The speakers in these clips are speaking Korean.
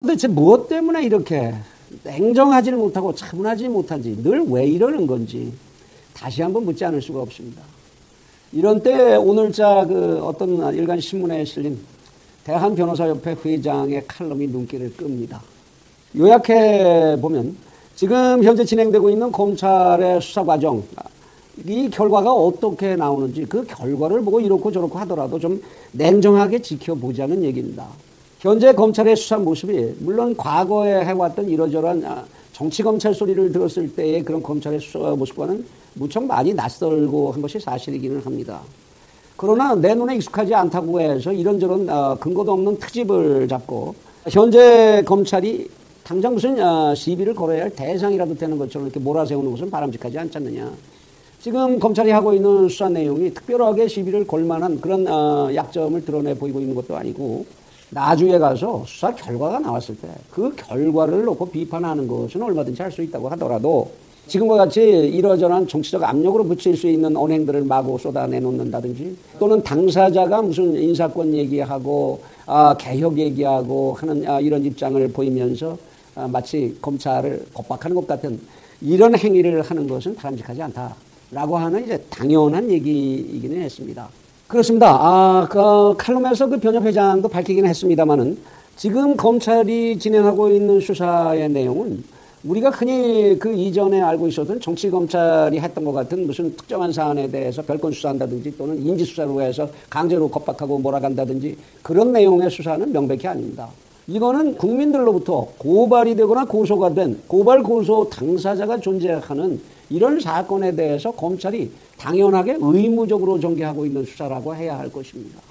도대체 무엇 때문에 이렇게 냉정하지를 못하고 차분하지 못한지, 늘 왜 이러는 건지 다시 한번 묻지 않을 수가 없습니다. 이런 때 오늘자 어떤 일간 신문에 실린 대한변호사협회 회장의 칼럼이 눈길을 끕니다. 요약해 보면 지금 현재 진행되고 있는 검찰의 수사 과정, 이 결과가 어떻게 나오는지 그 결과를 보고 이렇고 저렇고 하더라도 좀 냉정하게 지켜보자는 얘기입니다. 현재 검찰의 수사 모습이 물론 과거에 해왔던 이러저러한 정치검찰 소리를 들었을 때의 그런 검찰의 수사 모습과는 무척 많이 낯설고 한 것이 사실이기는 합니다. 그러나 내 눈에 익숙하지 않다고 해서 이런저런 근거도 없는 트집을 잡고 현재 검찰이 당장 무슨 시비를 걸어야 할 대상이라도 되는 것처럼 이렇게 몰아세우는 것은 바람직하지 않지 않느냐. 지금 검찰이 하고 있는 수사 내용이 특별하게 시비를 걸 만한 그런 약점을 드러내 보이고 있는 것도 아니고, 나중에 가서 수사 결과가 나왔을 때 그 결과를 놓고 비판하는 것은 얼마든지 할 수 있다고 하더라도 지금과 같이 이러저러한 정치적 압력으로 붙일 수 있는 언행들을 마구 쏟아내놓는다든지, 또는 당사자가 무슨 인사권 얘기하고 개혁 얘기하고 하는 이런 입장을 보이면서 마치 검찰을 겁박하는 것 같은 이런 행위를 하는 것은 바람직하지 않다라고 하는 이제 당연한 얘기이기는 했습니다. 그렇습니다. 그 칼럼에서 그 변협 회장도 밝히긴 했습니다만은 지금 검찰이 진행하고 있는 수사의 내용은 우리가 흔히 그 이전에 알고 있었던 정치검찰이 했던 것 같은 무슨 특정한 사안에 대해서 별건 수사한다든지 또는 인지수사로 해서 강제로 겁박하고 몰아간다든지 그런 내용의 수사는 명백히 아닙니다. 이거는 국민들로부터 고발이 되거나 고소가 된 고발 고소 당사자가 존재하는 이런 사건에 대해서 검찰이 당연하게 의무적으로 전개하고 있는 수사라고 해야 할 것입니다.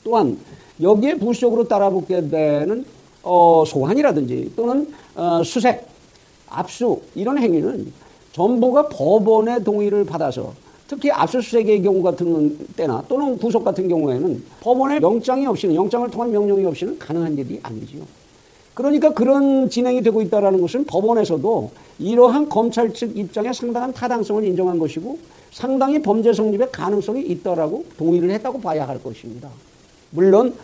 또한 여기에 부수적으로 따라붙게 되는 소환이라든지 또는 수색, 압수 이런 행위는 전부가 법원의 동의를 받아서, 특히 압수수색의 경우 같은 때나 또는 구속 같은 경우에는 법원의 영장이 없이는, 영장을 통한 명령이 없이는 가능한 일이 아니지요. 그러니까 그런 진행이 되고 있다는 것은 법원에서도 이러한 검찰 측 입장에 상당한 타당성을 인정한 것이고 상당히 범죄 성립의 가능성이 있다라고 동의를 했다고 봐야 할 것입니다. 물론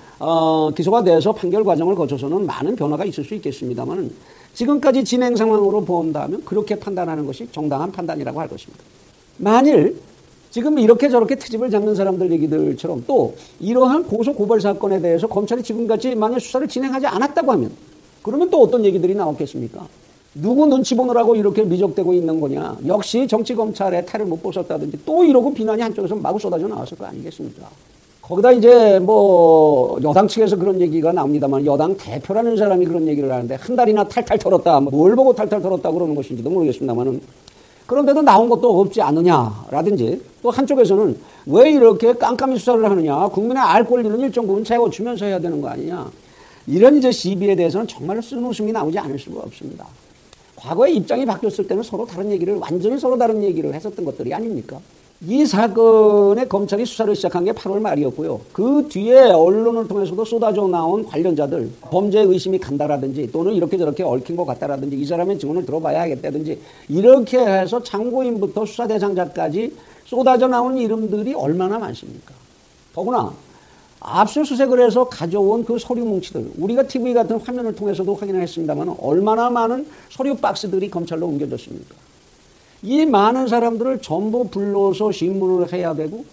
기소가 돼서 판결 과정을 거쳐서는 많은 변화가 있을 수 있겠습니다만 지금까지 진행 상황으로 본다면 그렇게 판단하는 것이 정당한 판단이라고 할 것입니다. 만일 지금 이렇게 저렇게 트집을 잡는 사람들 얘기들처럼 또 이러한 고소 고발 사건에 대해서 검찰이 지금같이 만약 수사를 진행하지 않았다고 하면 그러면 또 어떤 얘기들이 나왔겠습니까? 누구 눈치 보느라고 이렇게 미적되고 있는 거냐. 역시 정치검찰의 탈을 못 벗었다든지 또 이러고 비난이 한쪽에서 마구 쏟아져 나왔을 거 아니겠습니까? 거기다 이제 여당 측에서 그런 얘기가 나옵니다만 여당 대표라는 사람이 그런 얘기를 하는데 한 달이나 탈탈 털었다. 뭘 보고 탈탈 털었다 그러는 것인지도 모르겠습니다만은 그런데도 나온 것도 없지 않느냐라든지 또 한쪽에서는 왜 이렇게 깜깜이 수사를 하느냐. 국민의 알 권리는 일정 부분 채워주면서 해야 되는 거 아니냐. 이런 이제 시비에 대해서는 정말로 쓴웃음이 나오지 않을 수가 없습니다. 과거에 입장이 바뀌었을 때는 서로 다른 얘기를, 완전히 서로 다른 얘기를 했었던 것들이 아닙니까? 이 사건에 검찰이 수사를 시작한 게 8월 말이었고요. 그 뒤에 언론을 통해서도 쏟아져 나온 관련자들, 범죄 의심이 간다라든지 또는 이렇게 저렇게 얽힌 것 같다라든지 이 사람의 증언을 들어봐야 하겠다든지 이렇게 해서 참고인부터 수사 대상자까지 쏟아져 나온 이름들이 얼마나 많습니까? 더구나 압수수색을 해서 가져온 그 서류 뭉치들, 우리가 TV 같은 화면을 통해서도 확인을 했습니다만 얼마나 많은 서류 박스들이 검찰로 옮겨졌습니까? 이 많은 사람들을 전부 불러서 신문을 해야 되고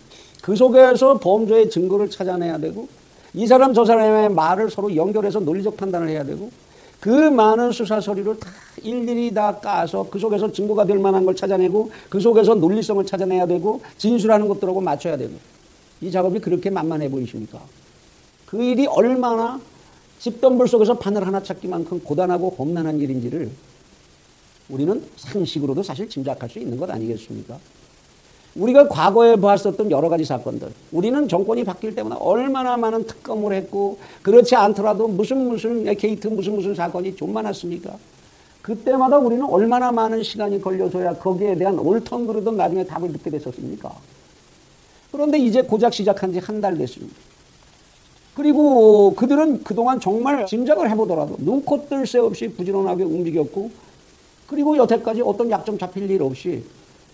그 속에서 범죄의 증거를 찾아내야 되고 이 사람 저 사람의 말을 서로 연결해서 논리적 판단을 해야 되고 그 많은 수사 서류를 다 일일이 다 까서 그 속에서 증거가 될 만한 걸 찾아내고 그 속에서 논리성을 찾아내야 되고 진술하는 것들하고 맞춰야 되고 이 작업이 그렇게 만만해 보이십니까? 그 일이 얼마나 집덤불 속에서 바늘 하나 찾기만큼 고단하고 험난한 일인지를 우리는 상식으로도 사실 짐작할 수 있는 것 아니겠습니까? 우리가 과거에 봤었던 여러 가지 사건들, 우리는 정권이 바뀔 때마다 얼마나 많은 특검을 했고 그렇지 않더라도 무슨 게이트 무슨 사건이 좀 많았습니까? 그때마다 우리는 얼마나 많은 시간이 걸려서야 거기에 대한 옳던 그르던 나중에 답을 듣게 됐었습니까? 그런데 이제 고작 시작한 지 한 달 됐습니다. 그리고 그들은 그동안 정말 짐작을 해보더라도 눈코 뜰 새 없이 부지런하게 움직였고 그리고 여태까지 어떤 약점 잡힐 일 없이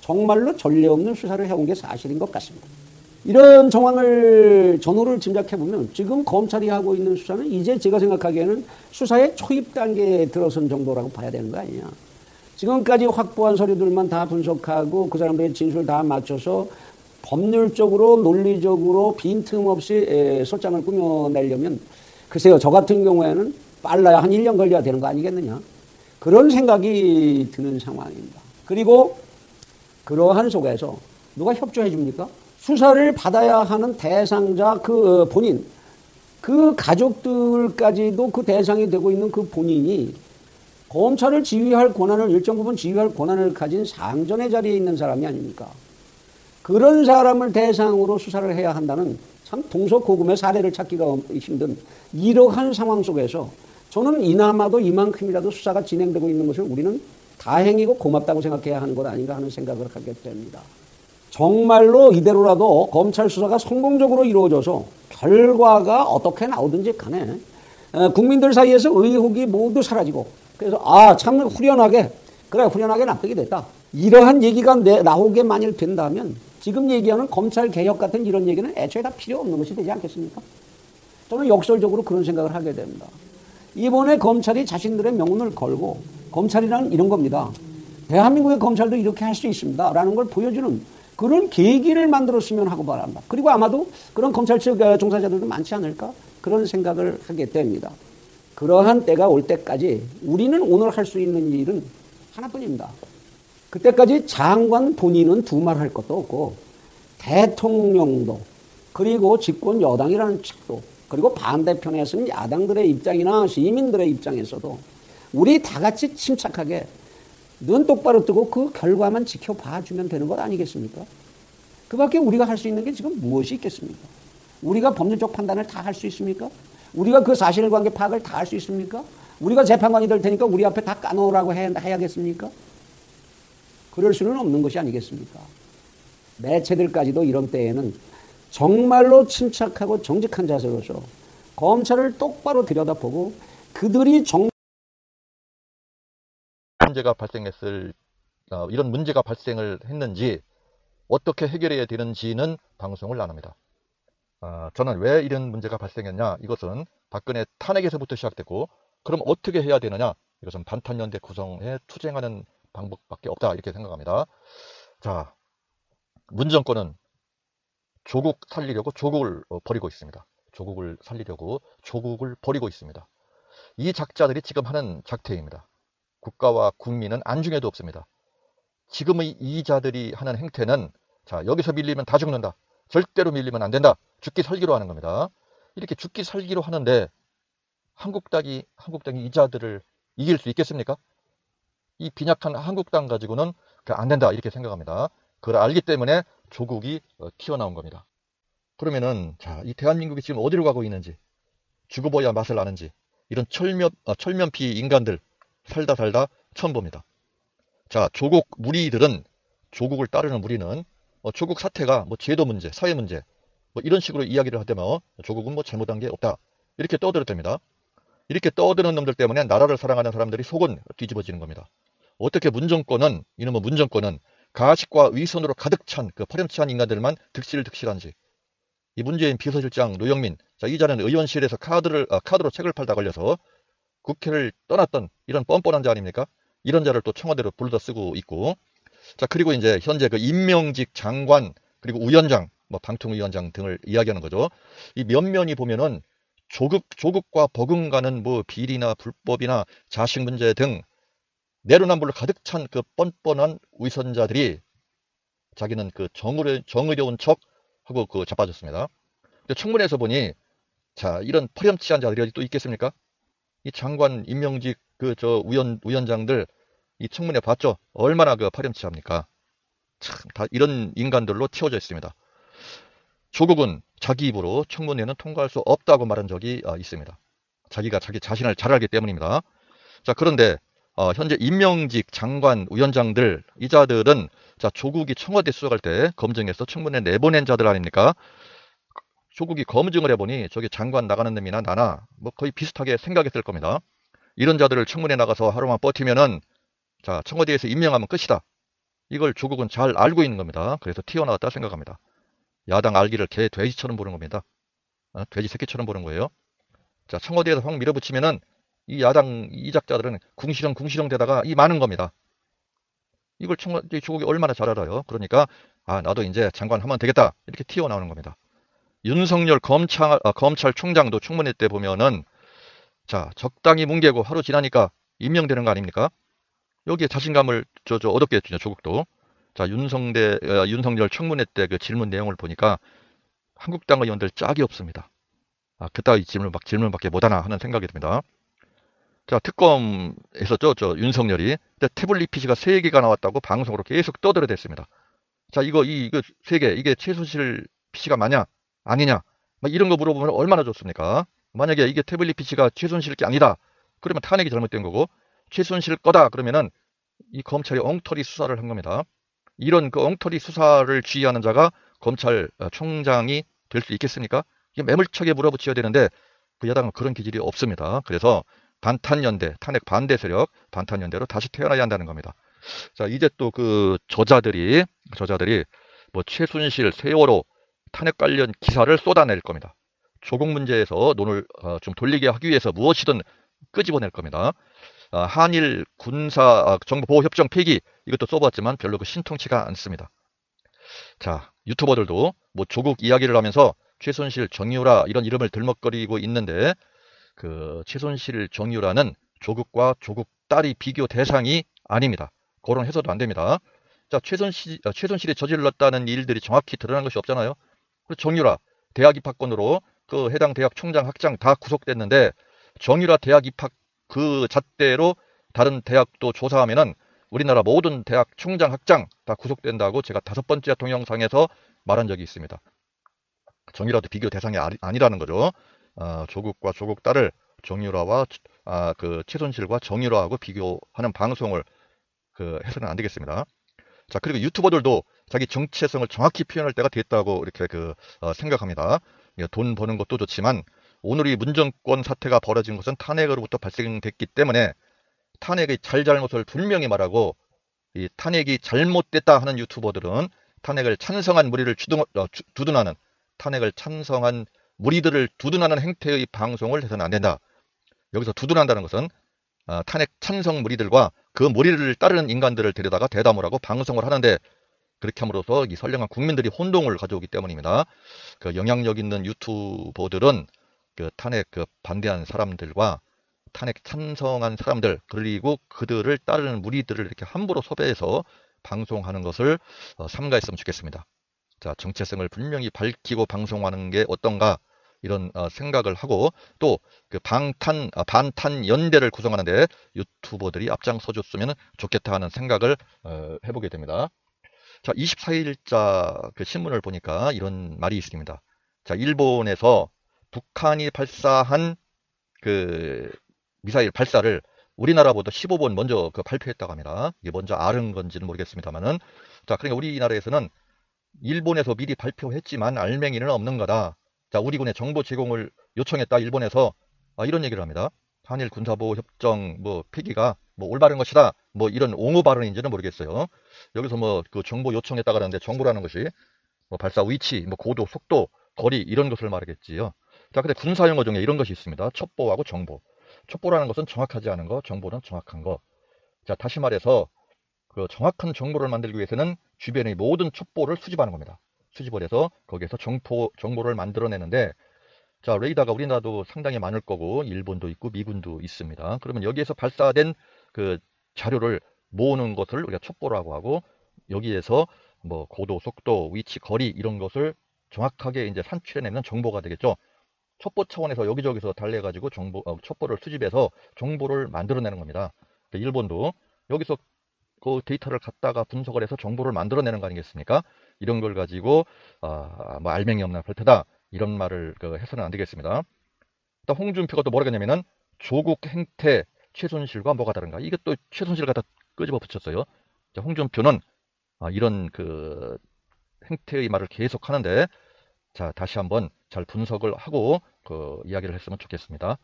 정말로 전례 없는 수사를 해온 게 사실인 것 같습니다. 이런 정황을 전후를 짐작해 보면 지금 검찰이 하고 있는 수사는 이제 제가 생각하기에는 수사의 초입 단계에 들어선 정도라고 봐야 되는 거 아니냐. 지금까지 확보한 서류들만 다 분석하고 그 사람들의 진술 다 맞춰서 법률적으로 논리적으로 빈틈없이 소장을 꾸며내려면 글쎄요, 저 같은 경우에는 빨라야 한 1년 걸려야 되는 거 아니겠느냐. 그런 생각이 드는 상황입니다. 그리고 그러한 속에서 누가 협조해 줍니까? 수사를 받아야 하는 대상자 그 본인, 그 가족들까지도 그 대상이 되고 있는 그 본인이 검찰을 지휘할 권한을, 일정 부분 지휘할 권한을 가진 상전의 자리에 있는 사람이 아닙니까? 그런 사람을 대상으로 수사를 해야 한다는 참 동서고금의 사례를 찾기가 힘든 이러한 상황 속에서 저는 이나마도 이만큼이라도 수사가 진행되고 있는 것을 우리는 다행이고 고맙다고 생각해야 하는 것 아닌가 하는 생각을 하게 됩니다. 정말로 이대로라도 검찰 수사가 성공적으로 이루어져서 결과가 어떻게 나오든지 간에 국민들 사이에서 의혹이 모두 사라지고 그래서 참 후련하게 납득이 됐다. 이러한 얘기가 나오게 만일 된다면 지금 얘기하는 검찰 개혁 같은 이런 얘기는 애초에 다 필요 없는 것이 되지 않겠습니까? 저는 역설적으로 그런 생각을 하게 됩니다. 이번에 검찰이 자신들의 명운을 걸고 검찰이란 이런 겁니다. 대한민국의 검찰도 이렇게 할 수 있습니다. 라는 걸 보여주는 그런 계기를 만들었으면 하고 바랍니다. 그리고 아마도 그런 검찰 측 종사자들도 많지 않을까? 그런 생각을 하게 됩니다. 그러한 때가 올 때까지 우리는 오늘 할 수 있는 일은 하나뿐입니다. 그때까지 장관 본인은 두말할 것도 없고 대통령도 그리고 집권 여당이라는 측도 그리고 반대편에서는 야당들의 입장이나 시민들의 입장에서도 우리 다 같이 침착하게 눈 똑바로 뜨고 그 결과만 지켜봐주면 되는 것 아니겠습니까? 그 밖에 우리가 할 수 있는 게 지금 무엇이 있겠습니까? 우리가 법률적 판단을 다 할 수 있습니까? 우리가 그 사실관계 파악을 다 할 수 있습니까? 우리가 재판관이 될 테니까 우리 앞에 다 까놓으라고 해야겠습니까? 그럴 수는 없는 것이 아니겠습니까? 매체들까지도 이런 때에는 정말로 침착하고 정직한 자세로서 검찰을 똑바로 들여다보고 그들이 문제가 발생했을 이런 문제가 발생을 했는지 어떻게 해결해야 되는지는 방송을 안 합니다. 저는 왜 이런 문제가 발생했냐, 이것은 박근혜 탄핵에서부터 시작됐고 그럼 어떻게 해야 되느냐, 이것은 반탄연대 구성에 투쟁하는 방법밖에 없다 이렇게 생각합니다. 자, 문정권은 조국 살리려고 조국을 버리고 있습니다. 조국을 살리려고 조국을 버리고 있습니다. 이 작자들이 지금 하는 작태입니다. 국가와 국민은 안중에도 없습니다. 지금의 이 자들이 하는 행태는 자, 여기서 밀리면 다 죽는다. 절대로 밀리면 안 된다. 죽기 살기로 하는 겁니다. 이렇게 죽기 살기로 하는데 한국당이 이 자들을 이길 수 있겠습니까? 이 빈약한 한국당 가지고는 안 된다 이렇게 생각합니다. 그걸 알기 때문에 조국이 튀어나온 겁니다. 그러면은 자, 이 대한민국이 지금 어디로 가고 있는지, 죽어봐야 맛을 아는지, 이런 철면피 인간들 살다 처음 봅니다. 자, 조국 무리들은, 조국을 따르는 무리는 조국 사태가 제도 문제, 사회 문제 이런 식으로 이야기를 하다면 조국은 잘못한 게 없다 이렇게 떠들었답니다. 이렇게 떠드는 놈들 때문에 나라를 사랑하는 사람들이 속은 뒤집어지는 겁니다. 어떻게 문정권은, 이놈의 문정권은 가식과 위선으로 가득 찬 그 파렴치한 인간들만 득실한지. 이 문재인 비서실장 노영민, 자, 이 자는 의원실에서 카드로 책을 팔다 걸려서 국회를 떠났던 이런 뻔뻔한 자 아닙니까? 이런 자를 또 청와대로 불러다 쓰고 있고, 자, 그리고 이제 현재 그 임명직 장관 그리고 위원장, 방통위원장 등을 이야기하는 거죠. 이 면면이 보면은 조국과 버금가는 비리나 불법이나 자식 문제 등 내로남불로 가득 찬 그 뻔뻔한 위선자들이 자기는 그 정의로운 척 하고 자빠졌습니다. 근데 청문회에서 보니 자, 이런 파렴치한 자들이 또 있겠습니까? 이 장관 임명직 위원장들 이 청문회 봤죠? 얼마나 파렴치합니까? 참, 다 이런 인간들로 채워져 있습니다. 조국은 자기 입으로 청문회는 통과할 수 없다고 말한 적이 있습니다. 자기가 자기 자신을 잘 알기 때문입니다. 자, 그런데 현재 임명직 장관 위원장들 이 자들은 자, 조국이 청와대 수석할 때 검증해서 청문회 내보낸 자들 아닙니까? 조국이 검증을 해보니 저기 장관 나가는 놈이나 나나 거의 비슷하게 생각했을 겁니다. 이런 자들을 청문회 나가서 하루만 버티면은 자, 청와대에서 임명하면 끝이다. 이걸 조국은 잘 알고 있는 겁니다. 그래서 튀어나왔다 생각합니다. 야당 알기를 개 돼지처럼 보는 겁니다. 돼지 새끼처럼 보는 거예요. 자, 청와대에서 확 밀어붙이면은 이 야당 이작자들은 궁시렁 대다가 이 많은 겁니다. 이걸 청와대 조국이 얼마나 잘 알아요. 그러니까 나도 이제 장관 하면 되겠다 이렇게 튀어나오는 겁니다. 윤석열 검찰총장도 청문회 때 보면은 자, 적당히 뭉개고 하루 지나니까 임명되는 거 아닙니까? 여기에 자신감을 얻었겠죠, 조국도. 자, 윤석열 청문회 때 그 질문 내용을 보니까 한국당 의원들 짝이 없습니다. 그따위 질문밖에 못하나 하는 생각이 듭니다. 자, 특검에서 윤석열이 태블릿 PC가 3개가 나왔다고 방송으로 계속 떠들어댔습니다. 자, 이거 3개, 이게 최순실 PC가 맞냐? 아니냐? 막 이런 거 물어보면 얼마나 좋습니까? 만약에 이게 태블릿 PC가 최순실 게 아니다. 그러면 탄핵이 잘못된 거고, 최순실 거다. 그러면은 이 검찰이 엉터리 수사를 한 겁니다. 이런 그 엉터리 수사를 지휘하는 자가 검찰총장이 될 수 있겠습니까? 이게 매몰차게 물어붙여야 되는데 그 야당은 그런 기질이 없습니다. 그래서 반탄연대, 탄핵 반대 세력, 반탄연대로 다시 태어나야 한다는 겁니다. 자, 이제 또 그 저자들이 뭐 최순실, 세월호 탄핵 관련 기사를 쏟아낼 겁니다. 조국 문제에서 논을 좀 돌리게 하기 위해서 무엇이든 끄집어낼 겁니다. 한일 군사 정보보호협정 폐기 이것도 써봤지만 별로 그 신통치가 않습니다. 자, 유튜버들도 뭐 조국 이야기를 하면서 최순실, 정유라 이런 이름을 들먹거리고 있는데 그 최순실, 정유라는 조국과 조국 딸이 비교 대상이 아닙니다. 그런 해서도 안 됩니다. 자, 최순실이 저질렀다는 일들이 정확히 드러난 것이 없잖아요. 그리고 정유라 대학 입학권으로 그 해당 대학 총장, 학장 다 구속됐는데 정유라 대학 입학 그 잣대로 다른 대학도 조사하면은 우리나라 모든 대학 총장, 학장 다 구속된다고 제가 5번째 동영상에서 말한 적이 있습니다. 정유라도 비교 대상이 아니라는 거죠. 조국과 조국 딸을 정유라와 그 최순실과 정유라하고 비교하는 방송을 해서는 안 되겠습니다. 자, 그리고 유튜버들도 자기 정체성을 정확히 표현할 때가 됐다고 이렇게 생각합니다. 돈 버는 것도 좋지만 오늘 이 문정권 사태가 벌어진 것은 탄핵으로부터 발생됐기 때문에 탄핵의 잘잘못을 분명히 말하고 이 탄핵이 잘못됐다 하는 유튜버들은 탄핵을 찬성한 무리를 두둔하는 탄핵을 찬성한 무리들을 두둔하는 행태의 방송을 해서는 안 된다. 여기서 두둔한다는 것은 탄핵 찬성 무리들과 그 무리를 따르는 인간들을 데려다가 대담을 하고 방송을 하는데 그렇게 함으로써 이 선량한 국민들이 혼동을 가져오기 때문입니다. 그 영향력 있는 유튜버들은 그 탄핵 반대한 사람들과 탄핵 찬성한 사람들 그리고 그들을 따르는 무리들을 이렇게 함부로 섭외해서 방송하는 것을 삼가했으면 좋겠습니다. 자, 정체성을 분명히 밝히고 방송하는 게 어떤가 이런 생각을 하고 또 그 반탄 연대를 구성하는데 유튜버들이 앞장서 줬으면 좋겠다 하는 생각을 해보게 됩니다. 자, 24일자 그 신문을 보니까 이런 말이 있습니다. 자, 일본에서 북한이 발사한 그 미사일 발사를 우리나라보다 15분 먼저 발표했다고 합니다. 이게 먼저 아는 건지는 모르겠습니다만은 자, 그러니까 우리나라에서는 일본에서 미리 발표했지만 알맹이는 없는 거다. 자, 우리 군의 정보 제공을 요청했다. 일본에서 이런 얘기를 합니다. 한일 군사보호 협정 폐기가 올바른 것이다. 이런 옹호 발언인지는 모르겠어요. 여기서 그 정보 요청했다 그러는데 정보라는 것이 발사 위치, 고도, 속도, 거리 이런 것을 말하겠지요. 자, 근데 군사 용어 중에 이런 것이 있습니다. 첩보하고 정보. 첩보라는 것은 정확하지 않은 거, 정보는 정확한 거. 자, 다시 말해서 그 정확한 정보를 만들기 위해서는 주변의 모든 첩보를 수집하는 겁니다. 수집을 해서 거기에서 정보를 만들어내는데 자, 레이더가 우리나라도 상당히 많을 거고 일본도 있고 미군도 있습니다. 그러면 여기에서 발사된 그 자료를 모으는 것을 우리가 첩보라고 하고 여기에서 고도, 속도, 위치, 거리 이런 것을 정확하게 이제 산출해내는 정보가 되겠죠. 첩보 차원에서 여기저기서 달래가지고 첩보를 수집해서 정보를 만들어내는 겁니다. 일본도 여기서 그 데이터를 갖다가 분석을 해서 정보를 만들어내는 거 아니겠습니까? 이런 걸 가지고 알맹이 없는 발표다 이런 말을 해서는 안 되겠습니다. 또 홍준표가 또 뭐라 했냐면은 조국 행태 최순실과 뭐가 다른가? 이게 또 최순실 갖다 끄집어 붙였어요. 자, 홍준표는 이런 그 행태의 말을 계속 하는데 자, 다시 한번 잘 분석을 하고 이야기를 했으면 좋겠습니다.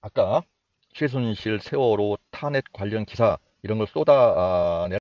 아까 최순실 세월호 탄핵 관련 기사 이런 걸 쏟아낼